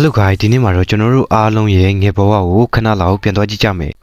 Hello guys ဒီနေ့မှာတော့ကျွန်တော်တို့အားလုံးရဲ့ငယ်ဘဝကိုခဏလောက်ပြန်သွားကြည့်ကြမယ်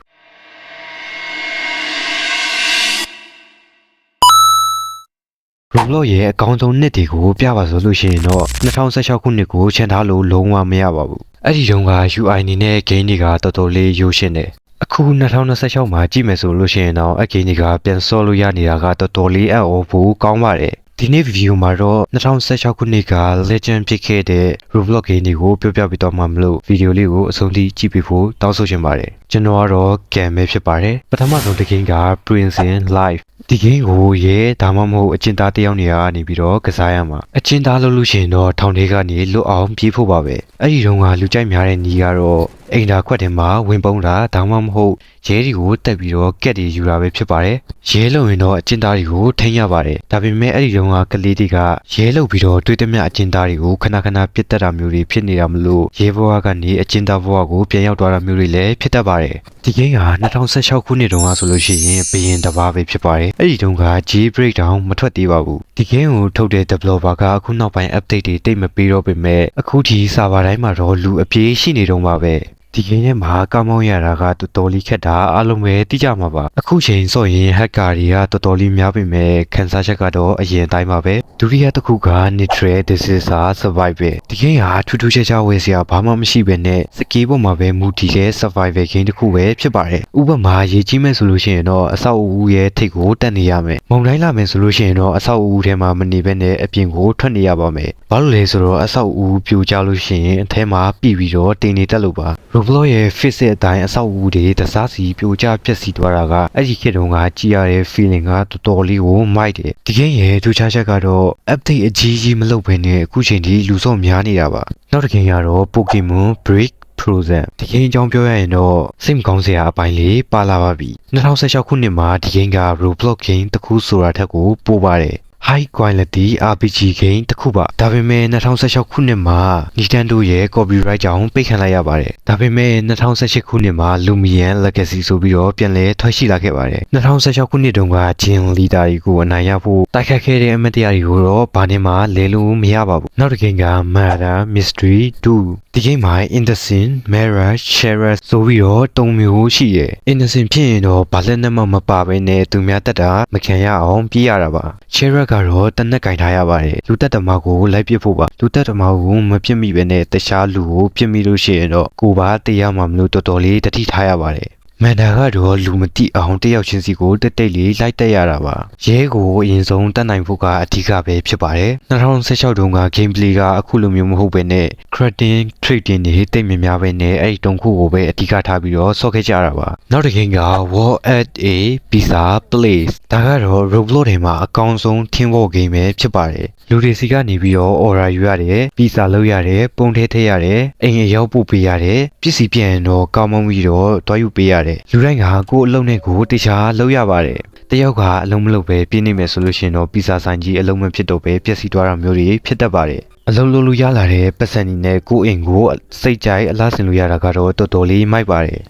Roblox ရဲ့အကောင်းဆုံးနှစ်တွေကိုပြပါဆိုလို့ရှိရင်တော့2016ခုနှစ်ကိုချန်ထားလို့လုံးဝမရပါဘူးအဲ့ဒီတုန်းက UI အနေနဲ့ game တွေကတော်တော်လေးရိုးရှင်းတယ်အခု2026မှာကြည့်မယ်ဆိုလို့ရှိရင်တော့အ game တွေကပြန်ဆော့လို့ရနေတာကတော်တော်လေးအံ့ဩဖို့ကောင်းပါတယ်ဒီနေ့ video မှာတော့2016ခုနှစ်က legend ဖြစ်ခဲ့တဲ့ Roblox game တွေကိုပြောပြပေးတော့မှမလို့ video လေးကိုအဆုံးထိကြည့်ပေးဖို့တောင်းဆိုချင်ပါတယ်ကျွန်တော်ကတော့ game ပဲဖြစ်ပါတယ်ပထမဆုံးတစ် game က Prince in Life ဒီ game ကိုရဲဒါမှမဟုတ်အကျဉ်းသားတစ်ယောက်နေရာကနေပြီးတော့ကစားရမှာအကျဉ်းသားလို့လို့ရှိရင်တော့ထောင်ထဲကနေလွတ်အောင်ပြေးဖို့ပါပဲအဲ့ဒီတုန်းကလူကြိုက်များတဲ့ညီကတော့အိမ်သာခွက်ထဲမှာဝင်ပုံးတာဒါမှမဟုတ်ရဲတွေကိုတက်ပြီးတော့ကက်တွေယူတာပဲဖြစ်ပါတယ်ရဲလုံရင်တော့အကျဉ်းသားတွေကိုထိန်းရပါတယ်ဒါပေမဲ့အဲ့ဒီတုန်းကကလေးတွေကရဲလုံပြီးတော့တွေ့သမျှအကျဉ်းသားတွေကိုခဏခဏပြစ်တက်တာမျိုးတွေဖြစ်နေတာမလို့ရဲဘဝကနေအကျဉ်းသားဘဝကိုပြန်ရောက်သွားတာမျိုးတွေလည်းဖြစ်တတ်ပါတယ်ဒီ game က2016ခုနှစ်တုန်းကဆိုလို့ရှိရင်ဘရင်တစ်ပါးပဲဖြစ်ပါတယ်အဲ့ဒီတုန်းက jailbreak တောင်မထွက်သေးပါဘူးဒီ game ကိုထုတ်တဲ့ developer ကအခုနောက်ပိုင်း update တွေတိတ်မပေးတော့ပေမဲ့အခုထိ server တိုင်းမှာတော့လူအပြေးရှိနေတုန်းပါပဲဒီ game ထဲမှာကောင်းမောင်းရတာကတော်တော်လေးခက်တာအားလုံးပဲသိကြမှာပါအခုချိန်ဆိုရင် hacker တွေကတော်တော်လေးများပေမဲ့ခန်းစားချက်ကတော့အရင်တိုင်းပါပဲဒုတိယတစ်ခုက Neutral This is a Survival ဒီ game ဟာထူးထူးခြားခြားဝယ်စရာဘာမှမရှိပဲနဲ့စကေးပေါ်မှာပဲမူတည်တဲ့ survival game တစ်ခုပဲဖြစ်ပါတယ်ဥပမာရေကြီးမဲ့ဆိုလို့ရှိရင်တော့အဆောက်အဦရဲ့ထိပ်ကိုတက်နေရမယ်မုန်တိုင်းလာမယ်ဆိုလို့ရှိရင်တော့အဆောက်အဦထဲမှာမနေဘဲနဲ့အပြင်ကိုထွက်နေရပါမယ်ဘာလို့လဲဆိုတော့အဆောက်အဦပြိုကျလို့ရှိရင်အထဲမှာပြပြီးတော့တင်နေတက်လို့ပါRoblox ရဲ့ physics အတိုင်းအဆောက်အဦတွေတစားစီပြိုကျပျက်စီးသွားတာကအဲ့ဒီခေတ်တုန်းကကြည်ရတဲ့ feeling ကတော်တော်လေးကိုမိုက်တယ်ဒီ game ရဲ့ထူးခြားချက်ကတော့ update အကြီးကြီးမလုပ်ဘဲနဲ့အခုချိန်ထိလူစော့များနေတာပါနောက်တစ် game ကတော့ Pokemon Break Frozen ဒီ game အကြောင်းပြောရရင်တော့စိတ်မကောင်းစရာအပိုင်းလေးပါလာပါပြီ2016ခုနှစ်မှာဒီ game က Roblox game တစ်ခုဆိုတာထက်ကိုပိုပါတယ် high quality RPG game တစ်ခုပါဒါပေမဲ့2016ခုနှစ်မှာ Nintendo ရဲ့ copyright ကြောင့်ပိတ်ခံလိုက်ရပါတယ်ဒါပေမဲ့2018ခုနှစ်မှာ Lumion Legacy ဆိုပြီးတော့ပြန်လည်ထွက်ရှိလာခဲ့ပါတယ်2016ခုနှစ်တုန်းက Gin Leader တွေကိုအနိုင်ရဖို့တိုက်ခတ်ခဲ့တဲ့အမတ်တရားတွေကိုတော့ဘာနဲ့မှလဲလို့မရပါဘူးနောက်တစ် game က Murder Mystery 2ဒီ game မှာ Innocent, Mirage, Sharer ဆိုပြီးတော့၃မျိုးရှိတယ် Innocent ဖြစ်ရင်တော့ဘာလက်နဲ့မှမပါဘဲနဲ့သူများတက်တာမခံရအောင်ပြေးရတာပါ Sharer ကတော့တနက်ကင်ထားရပါတယ်လူတက်တမကိုလိုက်ပစ်ဖို့ပါလူတက်တမကိုမပြစ်မိဘဲနဲ့တခြားလူကိုပြစ်မိလို့ရှိရင်တော့ကိုပါတရားမှမလို့တော်တော်လေးတတိထားရပါတယ်မန်ဒါကတော့လူမတိအောင်တယောက်ချင်းစီကိုတက်တိတ်လေးလိုက်တက်ရတာပါရဲကိုအရင်ဆုံးတတ်နိုင်ဖို့ကအဓိကပဲဖြစ်ပါတယ်2016တုန်းက gameplay ကအခုလိုမျိုးမဟုတ်ဘဲနဲ့ crafting trading တွေတိတ်များပဲနဲ့အဲ့ဒီတုံးခုကိုပဲအဓိကထားပြီးတော့ဆော့ခဲ့ကြတာပါနောက်တစ် game က War at a Pizza Place ဒါကတော့ Roblox ထဲမှာအကောင်းဆုံး team war game ပဲဖြစ်ပါတယ်လူတွေစီကနေပြီးတော့ order ယူရတယ်ပီဇာလုပ်ရတယ်ပုံထဲထည့်ရတယ်အိမ်အရောက်ပို့ပေးရတယ်ပစ္စည်းပြန်တော့ကောင်းမွန်ပြီးတော့တွားယူပေးရတယ်လူတိုင်းကကိုယ်အလုံးနဲ့ကိုတခြားလုပ်ရပါတယ်တယောက်ကအလုံးမလုပ်ပဲပြင်းနေမယ်ဆိုလို့ရှိရင်တော့ပီဇာဆိုင်ကြီးအလုံးမဖြစ်တော့ပဲပျက်စီးသွားတာမျိုးတွေဖြစ်တတ်ပါတယ်အလုံးလုံးလို့ရလာတဲ့ပတ်စံနေနဲ့ကိုယ်အိမ်ကိုစိတ်ကြိုက်အလားဆင်လို့ရတာကတော့တော်တော်လေးမိုက်ပါတယ်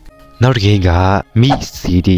နောက်တစ် game က Meet CD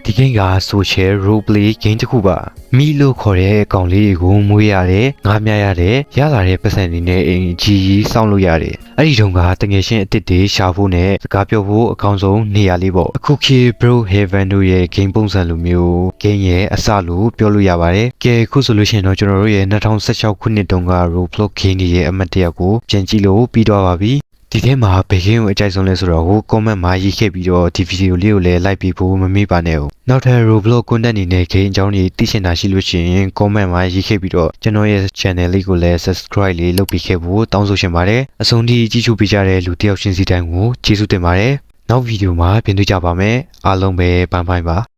ဒီ game က social role play game တစ်ခုပါမိလို့ခေါ်တဲ့အကောင်လေးတွေကိုမွေးရတယ်ငားမြရတယ်ရလာတဲ့ပတ်စံတွေနဲ့အင်ကြီးစောင့်လို့ရတယ်အဲ့ဒီတုန်းကတငယ်ချင်းအစ်စ်တွေရှာဖို့နဲ့စကားပြောဖို့အကောင်းဆုံးနေရာလေးပေါ့အခုခေတ် Bro Heaven တို့ရဲ့ game ပုံစံလိုမျိုး game ရဲ့အစလို့ပြောလို့ရပါတယ်ကဲအခုဆိုလို့ရှိရင်တော့ကျွန်တော်တို့ရဲ့2016ခုနှစ်တုန်းက Roblox game ရဲ့အမတ်တရကိုပြန်ကြည့်လို့ပြီးတော့ပါပြီဒီထဲမှာဘယ် game ကိုအကြိုက်ဆုံးလဲဆိုတော့ကို comment မှာရေးခဲ့ပြီးတော့ဒီ video လေးကိုလည်း like ပေးဖို့မမေ့ပါနဲ့။နောက်ထပ် Roblox content အနေနဲ့ game အကြောင်းတွေသိချင်တာရှိလို့ရှိရင် comment မှာရေးခဲ့ပြီးတော့ကျွန်တော်ရဲ့ channel လေးကိုလည်း subscribe လေးလုပ်ပေးခဲ့ဖို့တောင်းဆိုချင်ပါတယ်။အဆုံးထိကြည့်ရှုပေးကြတဲ့လူတစ်ယောက်ချင်းစီတိုင်းကိုကျေးဇူးတင်ပါတယ်။နောက် video မှာပြန်တွေ့ကြပါမယ်။အားလုံးပဲဘိုင်ဘိုင်ပါ။